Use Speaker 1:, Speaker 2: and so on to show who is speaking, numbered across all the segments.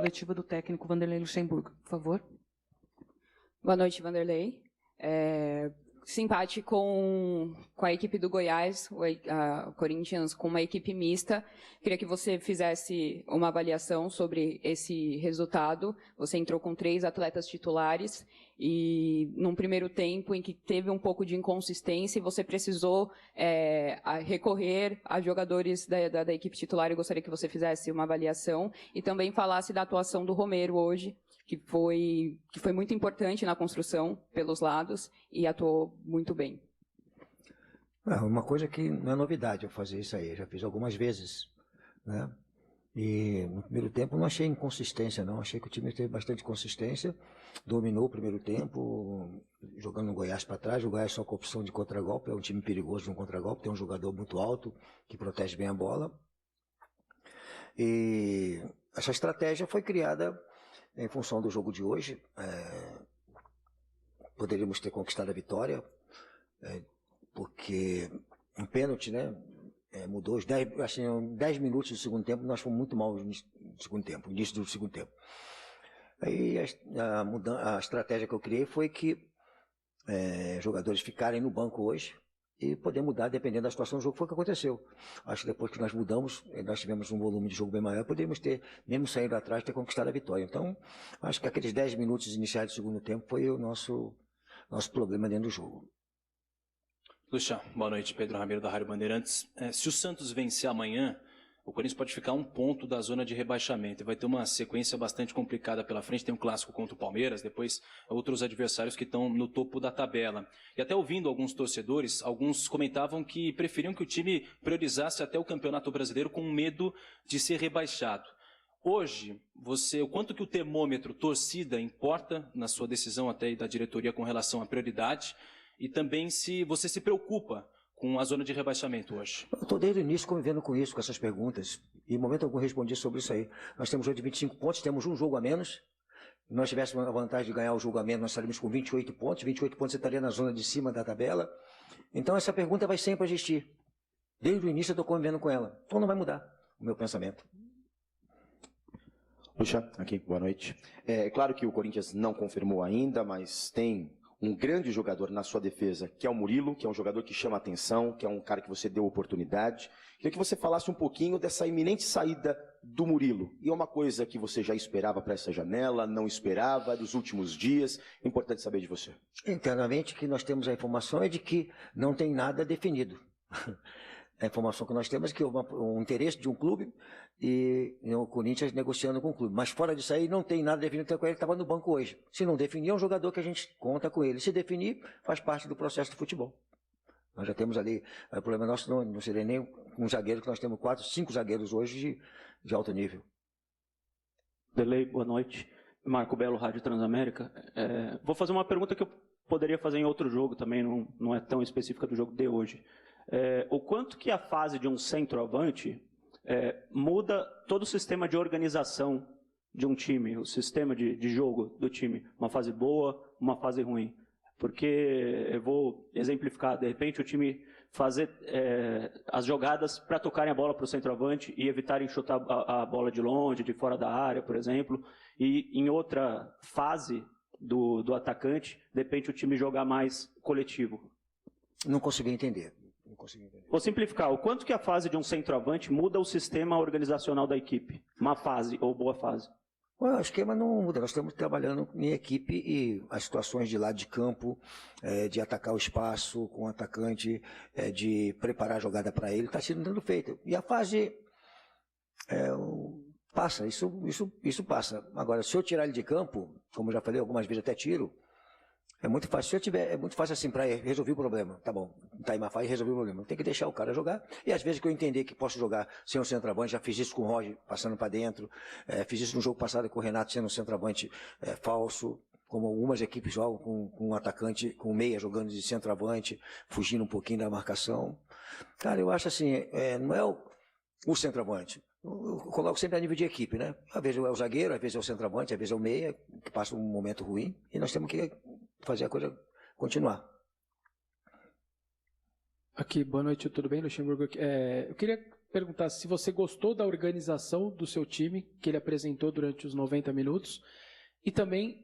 Speaker 1: avaliativa do técnico Vanderlei Luxemburgo, por favor.
Speaker 2: Boa noite, Vanderlei. Esse empate com a equipe do Goiás, o Corinthians, com uma equipe mista. Queria que você fizesse uma avaliação sobre esse resultado. Você entrou com 3 atletas titulares e, num primeiro tempo em que teve um pouco de inconsistência, você precisou recorrer a jogadores da equipe titular. Eu gostaria que você fizesse uma avaliação e também falasse da atuação do Romero hoje, que foi muito importante na construção pelos lados e atuou muito bem.
Speaker 3: Uma coisa que não é novidade eu fazer isso aí, já fiz algumas vezes, né? E no primeiro tempo não achei inconsistência, não. Achei que o time teve bastante consistência, dominou o primeiro tempo, jogando o Goiás para trás. O Goiás só com opção de contragolpe, é um time perigoso no contragolpe, tem um jogador muito alto que protege bem a bola. E essa estratégia foi criada em função do jogo de hoje. Poderíamos ter conquistado a vitória, porque um pênalti, né? Mudou os 10 minutos do segundo tempo, nós fomos muito mal no segundo tempo, início do segundo tempo. Aí a estratégia que eu criei foi que jogadores ficarem no banco hoje e poder mudar dependendo da situação do jogo. Foi o que aconteceu. Acho que depois que nós mudamos, nós tivemos um volume de jogo bem maior, poderíamos ter, mesmo saindo atrás, ter conquistado a vitória. Então, acho que aqueles 10 minutos iniciais do segundo tempo foi o nosso problema dentro do jogo.
Speaker 4: Luxa, boa noite. Pedro Ramiro, da Rádio Bandeirantes. Se o Santos vencer amanhã, o Corinthians pode ficar 1 ponto da zona de rebaixamento e vai ter uma sequência bastante complicada pela frente. Tem um clássico contra o Palmeiras, depois outros adversários que estão no topo da tabela. E até ouvindo alguns torcedores, alguns comentavam que preferiam que o time priorizasse até o Campeonato Brasileiro com medo de ser rebaixado. Hoje, o quanto que o termômetro torcida importa na sua decisão até da diretoria com relação à prioridade e também se você se preocupa com a zona de rebaixamento hoje?
Speaker 3: Eu estou desde o início convivendo com isso, com essas perguntas. E em momento algum respondi sobre isso aí. Nós temos hoje 25 pontos, temos um jogo a menos. Se nós tivéssemos a vantagem de ganhar o jogo a menos, nós estaríamos com 28 pontos. 28 pontos você estaria na zona de cima da tabela. Então essa pergunta vai sempre existir. Desde o início eu estou convivendo com ela. Então não vai mudar o meu pensamento.
Speaker 5: Puxa, aqui, boa noite. É claro que o Corinthians não confirmou ainda, mas tem um grande jogador na sua defesa, que é o Murilo, que é um jogador que chama atenção, que é um cara que você deu oportunidade. Queria que você falasse um pouquinho dessa iminente saída do Murilo. E é uma coisa que você já esperava para essa janela, não esperava, dos últimos dias. Importante saber de você.
Speaker 3: Internamente, que nós temos a informação é de que não tem nada definido. A informação que nós temos é que houve um interesse de um clube e o Corinthians negociando com o clube. Mas fora disso aí, não tem nada definido com ele, estava no banco hoje. Se não definir, é um jogador que a gente conta com ele. Se definir, faz parte do processo do futebol. Nós já temos ali, o problema nosso não seria nem um zagueiro, que nós temos 4, 5 zagueiros hoje de alto nível.
Speaker 6: Delei, boa noite. Marco Belo, Rádio Transamérica. Vou fazer uma pergunta que eu poderia fazer em outro jogo também, não é tão específica do jogo de hoje. O quanto que a fase de um centroavante muda todo o sistema de organização de um time, o sistema de jogo do time, uma fase boa, uma fase ruim. Porque eu vou exemplificar, de repente o time fazer as jogadas para tocarem a bola para o centroavante e evitarem chutar a bola de longe, de fora da área, por exemplo, e em outra fase do atacante, de repente o time jogar mais coletivo.
Speaker 3: Não consegui entender.
Speaker 6: Vou simplificar, o quanto que a fase de um centroavante muda o sistema organizacional da equipe? Má fase ou boa fase?
Speaker 3: O esquema não muda, nós estamos trabalhando em equipe e as situações de lado de campo, de atacar o espaço com o atacante, de preparar a jogada para ele, está sendo feito. E a fase passa, isso passa. Agora, se eu tirar ele de campo, como eu já falei algumas vezes, até tiro, é muito fácil. Se eu tiver, é muito fácil assim para resolver o problema. Tá bom, tá em má fase e resolver o problema. Tem que deixar o cara jogar. E às vezes que eu entender que posso jogar sem um centroavante, já fiz isso com o Roger passando para dentro, fiz isso no jogo passado com o Renato sendo um centroavante falso, como algumas equipes jogam com um atacante, com um meia jogando de centroavante, fugindo um pouquinho da marcação. Cara, eu acho assim, não é o centroavante. Eu coloco sempre a nível de equipe, né? Às vezes é o zagueiro, às vezes é o centroavante, às vezes é o meia, que passa um momento ruim, e nós temos que fazer a coisa continuar.
Speaker 7: Aqui, boa noite, tudo bem, Luxemburgo? Eu queria perguntar se você gostou da organização do seu time, que ele apresentou durante os 90 minutos, e também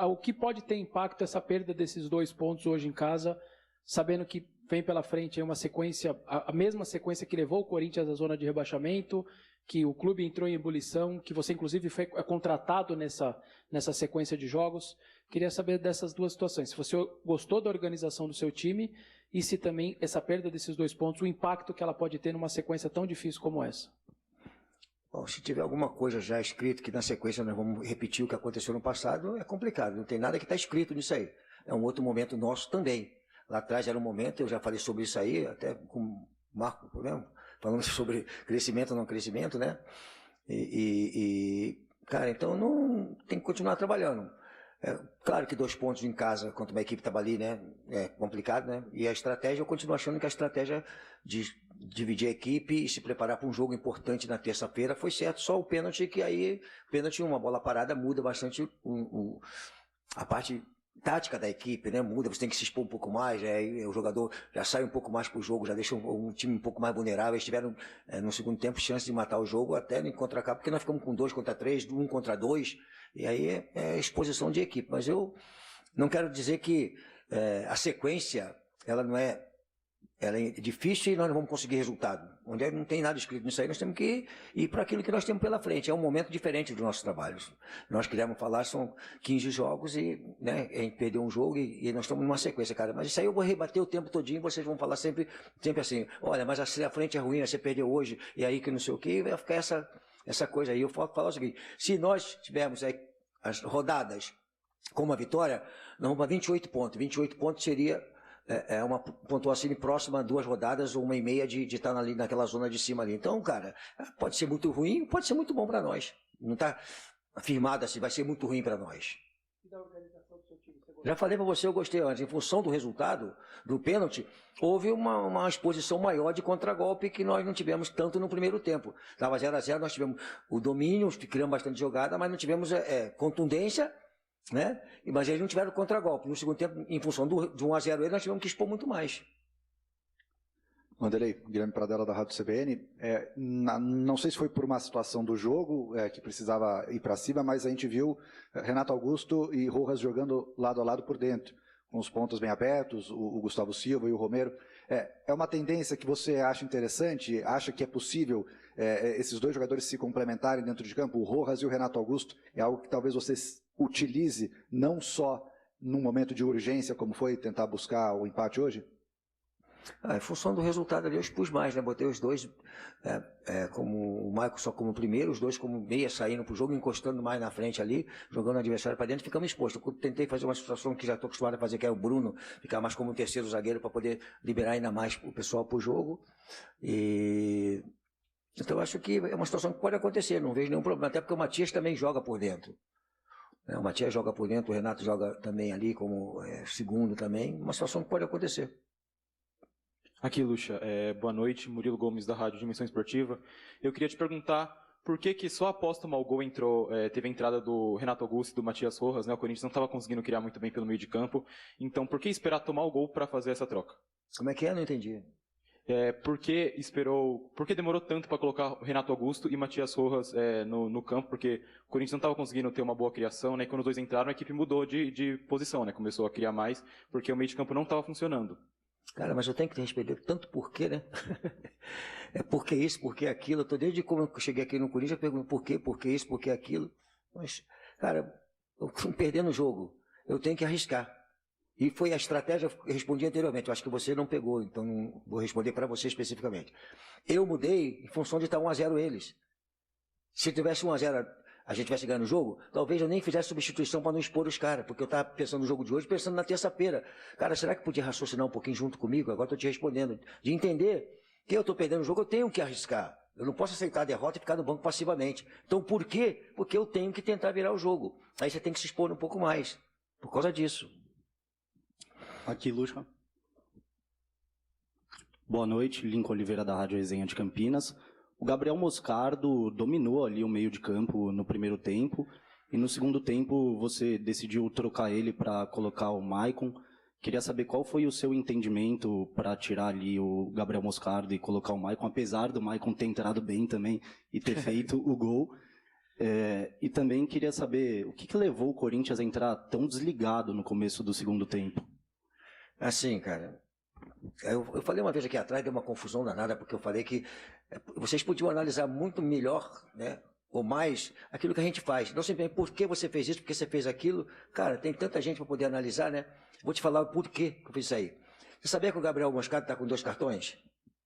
Speaker 7: o que pode ter impacto essa perda desses 2 pontos hoje em casa, sabendo que vem pela frente aí uma sequência, a mesma sequência que levou o Corinthians à zona de rebaixamento, que o clube entrou em ebulição, que você inclusive foi contratado nessa sequência de jogos. Queria saber dessas 2 situações, se você gostou da organização do seu time e se também essa perda desses 2 pontos, o impacto que ela pode ter numa sequência tão difícil como essa.
Speaker 3: Bom, se tiver alguma coisa já escrito que na sequência nós vamos repetir o que aconteceu no passado, é complicado, não tem nada que está escrito nisso aí. É um outro momento nosso também. Lá atrás era um momento, eu já falei sobre isso aí, até com o Marco, né? Falando sobre crescimento ou não crescimento, né? Cara, então não tem que continuar trabalhando. Claro que 2 pontos em casa contra uma equipe que estava ali, né? É complicado, né? E a estratégia, eu continuo achando que a estratégia de dividir a equipe e se preparar para um jogo importante na terça-feira foi certo. Só o pênalti, que aí, pênalti, uma bola parada, muda bastante a parte tática da equipe, né? Muda, você tem que se expor um pouco mais, o jogador já sai um pouco mais para o jogo, já deixa um time um pouco mais vulnerável. Eles tiveram, no segundo tempo, chance de matar o jogo até no contra-ataque, porque nós ficamos com 2 contra 3, 1 contra 2, e aí é exposição de equipe. Mas eu não quero dizer que a sequência, ela é difícil e nós não vamos conseguir resultado. Onde não tem nada escrito nisso aí, nós temos que ir para aquilo que nós temos pela frente. É um momento diferente dos nossos trabalhos. Nós queremos falar, são 15 jogos e, né, a gente perdeu um jogo e nós estamos numa sequência, cara. Mas isso aí eu vou rebater o tempo todinho, vocês vão falar sempre assim, olha, mas a frente é ruim, você perdeu hoje, e aí que não sei o quê, vai ficar essa coisa aí. Eu falo o seguinte, se nós tivermos aí as rodadas com uma vitória, nós vamos para 28 pontos. 28 pontos seria uma pontuação próxima a 2 rodadas ou 1,5 de estar ali naquela zona de cima ali. Então, cara, pode ser muito ruim, pode ser muito bom para nós. Não está afirmado assim, vai ser muito ruim para nós. Já falei para você, eu gostei antes. Em função do resultado, do pênalti, houve uma exposição maior de contragolpe que nós não tivemos tanto no primeiro tempo. Estava 0-0, nós tivemos o domínio, criamos bastante jogada, mas não tivemos contundência, né? Mas eles não tiveram contragolpe. No segundo tempo, em função de 1-0, nós tivemos que expor muito mais.
Speaker 8: Vanderlei, Guilherme Pradella da Rádio CBN. Não sei se foi por uma situação do jogo que precisava ir para cima, mas a gente viu Renato Augusto e Rojas jogando lado a lado por dentro, com os pontos bem abertos, o Gustavo Silva e o Romero. É uma tendência que você acha interessante? Acha que é possível esses 2 jogadores se complementarem dentro de campo? O Rojas e o Renato Augusto é algo que talvez você utilize não só num momento de urgência, como foi tentar buscar o empate hoje?
Speaker 3: Em função do resultado ali, eu expus mais, né? Botei os 2 como o Michael só como primeiro, os 2 como meia saindo para o jogo, encostando mais na frente ali, jogando o adversário para dentro, ficamos expostos. Eu tentei fazer uma situação que já estou acostumado a fazer, que é o Bruno, ficar mais como um terceiro zagueiro para poder liberar ainda mais o pessoal para o jogo. Então eu acho que é uma situação que pode acontecer, não vejo nenhum problema, até porque o Matias também joga por dentro. O Matias joga por dentro, o Renato joga também ali como segundo também, uma situação que pode acontecer.
Speaker 9: Aqui, Lucha, boa noite, Murilo Gomes da Rádio Dimensão Esportiva. Eu queria te perguntar por que só após tomar o gol teve a entrada do Renato Augusto e do Matias Rojas, né? O Corinthians não estava conseguindo criar muito bem pelo meio de campo, então por que esperar tomar o gol para fazer essa troca?
Speaker 3: Como é que é? Não entendi.
Speaker 9: Por que demorou tanto para colocar Renato Augusto e Matias Rojas no campo? Porque o Corinthians não estava conseguindo ter uma boa criação, né? E quando os 2 entraram, a equipe mudou de posição, né? Começou a criar mais, porque o meio de campo não estava funcionando.
Speaker 3: Cara, mas eu tenho que te responder tanto porquê, né? Porque isso, porque aquilo. Desde como eu cheguei aqui no Corinthians, eu pergunto porque isso, porque aquilo. Mas, cara, eu fui perdendo o jogo. Eu tenho que arriscar. E foi a estratégia, eu respondi anteriormente, eu acho que você não pegou, então não vou responder para você especificamente. Eu mudei em função de estar 1-0 eles. Se tivesse 1-0, a gente tivesse ganhando o jogo, talvez eu nem fizesse substituição para não expor os caras, porque eu estava pensando no jogo de hoje, pensando na terça-feira. Cara, será que podia raciocinar um pouquinho junto comigo? Agora estou te respondendo. De entender que eu estou perdendo o jogo, eu tenho que arriscar. Eu não posso aceitar a derrota e ficar no banco passivamente. Então por quê? Porque eu tenho que tentar virar o jogo. Aí você tem que se expor um pouco mais, por causa disso.
Speaker 10: Aqui, Lucha. Boa noite, Lincoln Oliveira da Rádio Resenha de Campinas. O Gabriel Moscardo dominou ali o meio de campo no primeiro tempo e no segundo tempo você decidiu trocar ele para colocar o Maicon, Queria saber qual foi o seu entendimento para tirar ali o Gabriel Moscardo e colocar o Maicon, apesar do Maicon ter entrado bem também e ter feito o gol. E também queria saber o que levou o Corinthians a entrar tão desligado no começo do segundo tempo.
Speaker 3: Assim, cara, eu falei uma vez aqui atrás, deu uma confusão danada, porque eu falei que vocês podiam analisar muito melhor, né, ou mais, aquilo que a gente faz. Não simplesmente por que você fez isso, por que você fez aquilo. Cara, tem tanta gente para poder analisar, né? Vou te falar o porquê que eu fiz isso aí. Você sabia que o Gabriel Moscardo está com 2 cartões?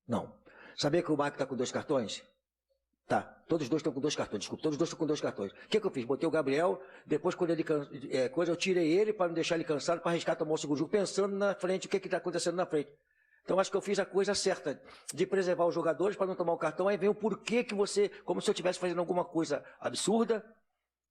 Speaker 3: Não. Sabia que o Marco está com 2 cartões? Tá, todos os dois estão com 2 cartões, desculpa, todos os dois estão com 2 cartões. O que eu fiz? Botei o Gabriel, depois quando ele eu tirei ele para não deixar ele cansado, para arriscar tomar o segundo jogo, pensando na frente, o que está acontecendo na frente. Então acho que eu fiz a coisa certa, de preservar os jogadores para não tomar o cartão, aí vem o porquê que você, como se eu estivesse fazendo alguma coisa absurda,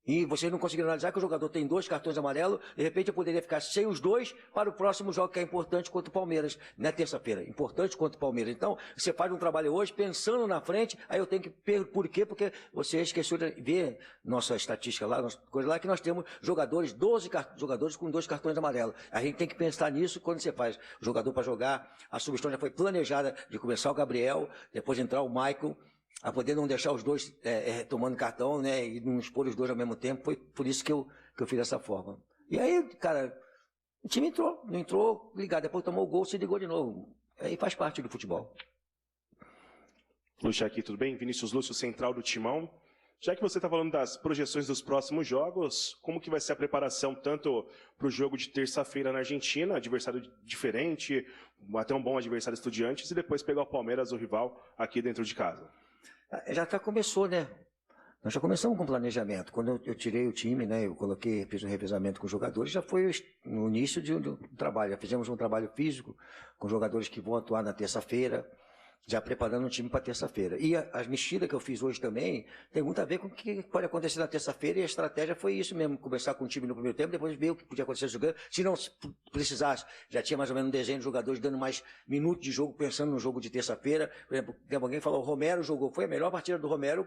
Speaker 3: e vocês não conseguiram analisar que o jogador tem 2 cartões amarelos, de repente eu poderia ficar sem os 2 para o próximo jogo que é importante contra o Palmeiras, na terça-feira, importante contra o Palmeiras. Então, você faz um trabalho hoje pensando na frente, aí eu tenho que por quê? Porque você esqueceu de ver nossa estatística lá, nossa coisa lá, que nós temos jogadores, 12 jogadores com 2 cartões amarelos. A gente tem que pensar nisso quando você faz o jogador para jogar, a substituição já foi planejada de começar o Gabriel, depois entrar o Maicon, a poder não deixar os 2 tomando cartão, né, e não expor os 2 ao mesmo tempo. Foi por isso que eu fiz dessa forma. E aí, cara, o time não entrou ligado, depois tomou o gol, se ligou de novo. Aí faz parte do futebol.
Speaker 11: Lucha aqui, tudo bem? Vinícius Lúcio, central do Timão. Já que você está falando das projeções dos próximos jogos, como que vai ser a preparação tanto para o jogo de terça-feira na Argentina, adversário diferente, até um bom adversário Estudiantes, e depois pegar o Palmeiras, o rival, aqui dentro de casa?
Speaker 3: Já começou, né? Nós já começamos com planejamento. Quando eu tirei o time, né, fiz um revezamento com os jogadores, já foi no início do trabalho. Já fizemos um trabalho físico com jogadores que vão atuar na terça-feira, já preparando o time para terça-feira. E as mexidas que eu fiz hoje também tem muito a ver com o que pode acontecer na terça-feira, e a estratégia foi isso mesmo, começar com o time no primeiro tempo, depois ver o que podia acontecer jogando. Se não precisasse, já tinha mais ou menos um desenho de jogadores dando mais minutos de jogo, pensando no jogo de terça-feira. Por exemplo, alguém falou, o Romero jogou, foi a melhor partida do Romero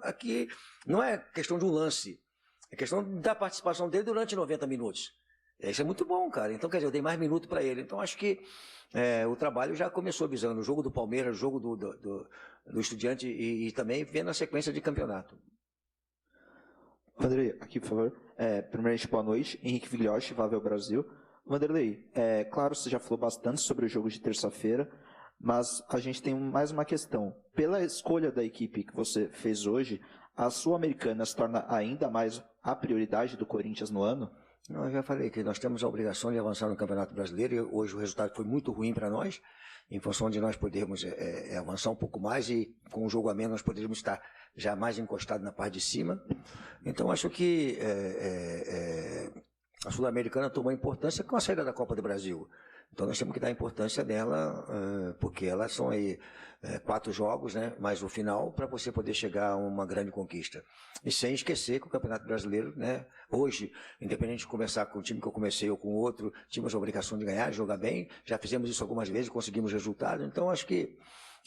Speaker 3: aqui, não é questão de um lance, é questão da participação dele durante 90 minutos. Isso é muito bom, cara. Então, quer dizer, eu dei mais minutos para ele. Então, acho que o trabalho já começou visando o jogo do Palmeiras, o jogo do Estudiante e também vendo a sequência de campeonato.
Speaker 12: Vanderlei, aqui, por favor. Primeiramente, boa noite. Henrique Vigliotti, Vável Brasil. Vanderlei, claro, você já falou bastante sobre o jogo de terça-feira, mas a gente tem mais uma questão. Pela escolha da equipe que você fez hoje, a Sul-Americana se torna ainda mais a prioridade do Corinthians no ano?
Speaker 3: Não, eu já falei que nós temos a obrigação de avançar no Campeonato Brasileiro, e hoje o resultado foi muito ruim para nós, em função de nós podermos avançar um pouco mais, e com o jogo a menos nós poderíamos estar já mais encostados na parte de cima. Então acho que a Sul-Americana tomou importância com a saída da Copa do Brasil. Então nós temos que dar importância dela, porque elas são aí 4 jogos, né, mais o final, para você poder chegar a uma grande conquista. E sem esquecer que o Campeonato Brasileiro, né, hoje, independente de começar com o time que eu comecei ou com outro, tínhamos a obrigação de ganhar, de jogar bem. Já fizemos isso algumas vezes, conseguimos resultado. Então acho que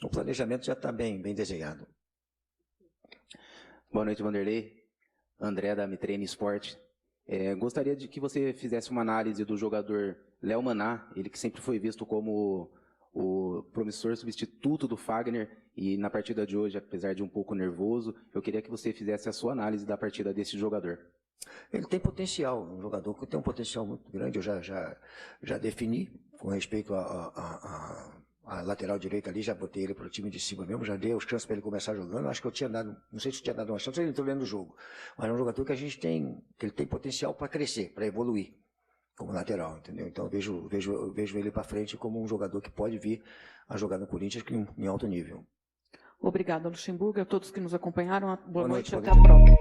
Speaker 3: o planejamento já está bem desenhado.
Speaker 13: Boa noite, Vanderlei. André da Mitrene Sport. Gostaria de que você fizesse uma análise do jogador Léo Maná, ele que sempre foi visto como o promissor substituto do Fagner, e na partida de hoje, apesar de um pouco nervoso, eu queria que você fizesse a sua análise da partida desse jogador.
Speaker 3: Ele tem potencial, um jogador que tem um potencial muito grande, eu já defini com respeito a lateral direita ali, já botei ele para o time de cima mesmo, já dei os chances para ele começar jogando. Acho que eu tinha dado, não sei se tinha dado uma chance, ele entrou dentro do jogo, mas é um jogador que a gente tem, que ele tem potencial para crescer, para evoluir como lateral, entendeu? Então eu vejo ele para frente como um jogador que pode vir a jogar no Corinthians em alto nível.
Speaker 1: Obrigada, Luxemburgo, a todos que nos acompanharam. Boa noite e até
Speaker 3: a próxima.